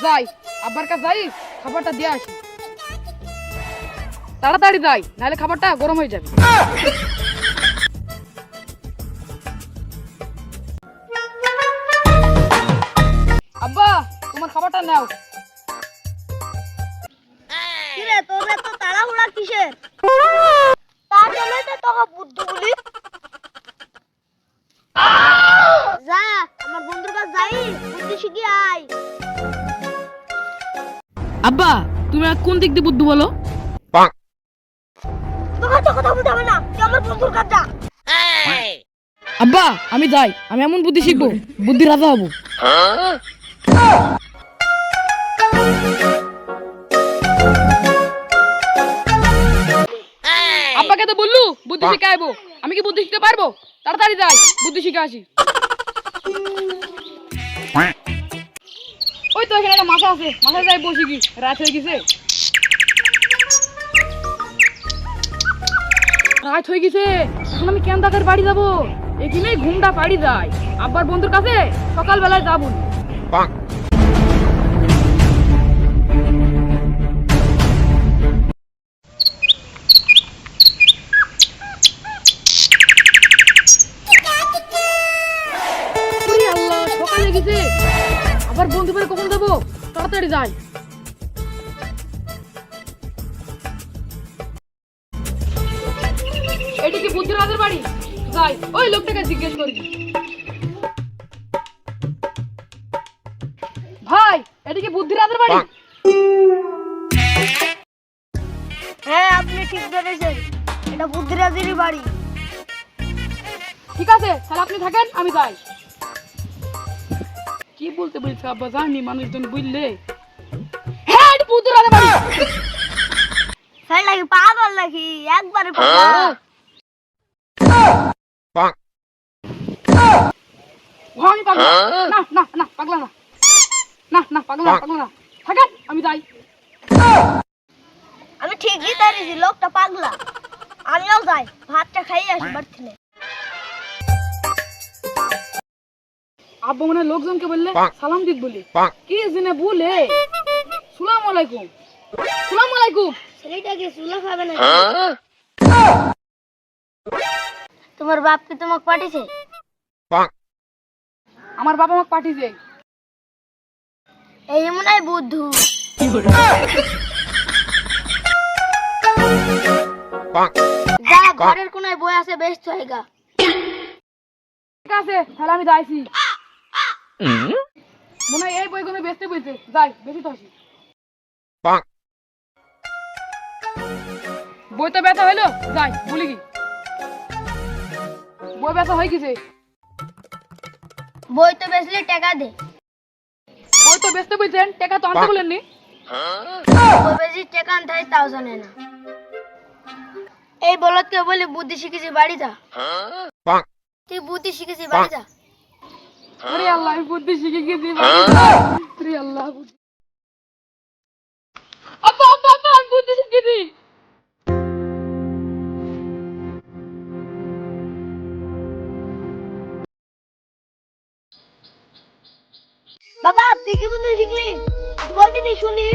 যাই আব্বার কাছে যাই, খাবারটা দিয়ে আসি। তাড়াতাড়ি যাই, নাহলে খাবারটা গরম হয়ে যাবে। আব্বা, তোমার খাবারটা নাও। কিরে তোর এত তাড়াহুড়া কিসের? তার জন্যই তো তোকে বুদ্ধু বলি। যা আমার বন্ধুর কাছে যাই, বুদ্ধি শিখি আয়। আব্বা, তুমি কোন দিক দিয়ে বুদ্ধু বলো? তোকে তো কথা বলতে হবে না, তুই আমার বন্ধুর কাছে যা। আব্বা, আমি যাই, আমি এমন বুদ্ধি শিখবো, বুদ্ধি রাজা হবো। আব্বাকে তো বললু বুদ্ধি শিখে আইবো, আমি কি বুদ্ধি শিখতে পারবো? তাড়াতাড়ি যাই, বুদ্ধি শিখে আসি। ওই তো এখানে একটা মাথা আছে, মাথায় যাই বসি, কি রাত হয়ে গেছে। রাত হয়ে গেছে, এখন আমি কেন দাদার বাড়ি যাবো? এখানেই ঘুমটা পাড়ি যায়। আব্বার বন্ধুর কাছে সকালবেলায় যাবো। আল্লাহ, সকাল হয়ে গেছে, আবার বন্ধু বাড়ি কখন যাবো? তাড়াতাড়ি যাই। এটি কি বুদ্ধিরাজের বাড়ি? যাই, ওই লোকটাকে জিজ্ঞেস করি। ভাই, এটি কি বুদ্ধিরাজের বাড়ি? হ্যাঁ আপনি ঠিক ধরেছেন, এটা বুদ্ধিরাজেরই বাড়ি। ঠিক আছে, তাহলে আপনি থাকেন, আমি যাই। কি বলতে বলছে আব্বা জানি, মানুষজন বুঝলে। হ্যাঁ, এটি বুদ্ধিরাজের বাড়ি। তাই নাকি পাগল নাকি? একবারে পাগল। আমি পাগলা না, না না পাগলা না, না না পাগলা না, পাগলা না। থাকেন, আমি যাই। আমি ঠিকই ধরেছি, লোকটা পাগলা। আমিও যাই, ভাতটা খাইয়ে আসি বাড়ি থেকে। আব্বা মনে হয় লোকজনকে বললে সালাম দিত বলে, কি জেনে বলে। সালাম আলাইকুম, সালাম আলাইকুম। ছেলেটাকে চুলা খাবে না? তোমার বাপ কি তোমাকে পাঠিয়েছে? আমার বাবা আমাকে পাঠিয়েছে। এই মনে হয় বুদ্ধু। যা ঘরের কোনায় বই আছে, বেশ জায়গা। ঠিক আছে, তাহলে আমি যাইছি। মনে হয় এই বইগুলো বেচতে বলছে, যাই বেশি তো আসি। বই তো ব্যথা হইলো, যাই বলি কি বই ব্যথা হয়ে গেছে। বই তো বেচলে টাকা দে। বই তো বেচতে বলছেন, টাকা তো আনতে বলেননি। বই বেশি টাকা আনতে হয়, তাও জানে না। এই বলদকে বলি বুদ্ধি শিখেছি, বাড়ি যা। তুই বুদ্ধি শিখেছি, বাড়ি যা। আরে আল্লাহ, আমি বুদ্ধি শিখে গেছি। আরে আল্লাহ, আব্বা আব্বা আব্বা, আমি বুদ্ধি শিখেছি। বাবা তুই কি বুদ্ধি শিখলি? বলতে নি শুনি।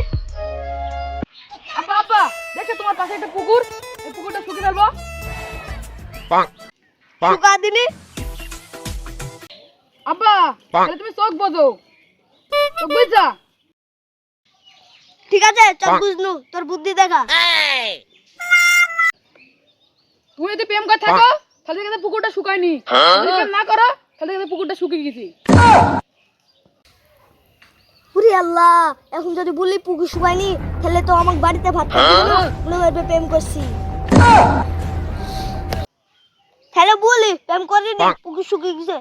আব্বা আব্বা, দেখো তোমার পাশে একটা পুকুর, এই পুকুরটা শুকিয়ে ফেলবো। শুকা দিনি। আব্বা, তাহলে তুমি চোখ বোঝো, চোখ বুঝছা? ঠিক আছে চল বুঝনু, তোর বুদ্ধি দেখা। তুমি যদি প্রেম করে থাকো তাহলে কিন্তু পুকুরটা শুকায়নি, যদি প্রেম না করো তাহলে কিন্তু পুকুরটা শুকিয়ে গেছে। ওরে আল্লাহ, এখন যদি বলি পুকুর শুকায়নি, তাহলে তো আমাকে বাড়িতে ভাত খাইতে দিবে না, মনে করবে প্রেম করছি। তাহলে বলি প্রেম করিনি, পুকুর শুকিয়ে গেছে।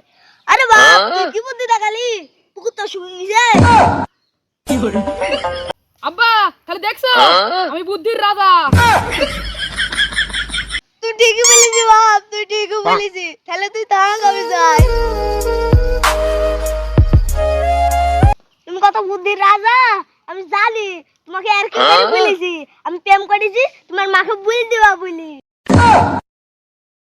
আরে বাপ, তুই কি বুদ্ধি দেখালি? পুকুর তো শুকিয়ে গেছে। আব্বা, তাহলে দেখছো আমি বুদ্ধির রাজা। তুই ঠিকই বলেছিস বাপ, তুই ঠিকই বলেছিস। তাহলে তুই তাহা কবে যাই? তুমি কত বুদ্ধির রাজা আমি জানি। তোমাকে আর কি বলেছি, আমি প্রেম করেছি, তোমার মাকে বলে দিবা বলি।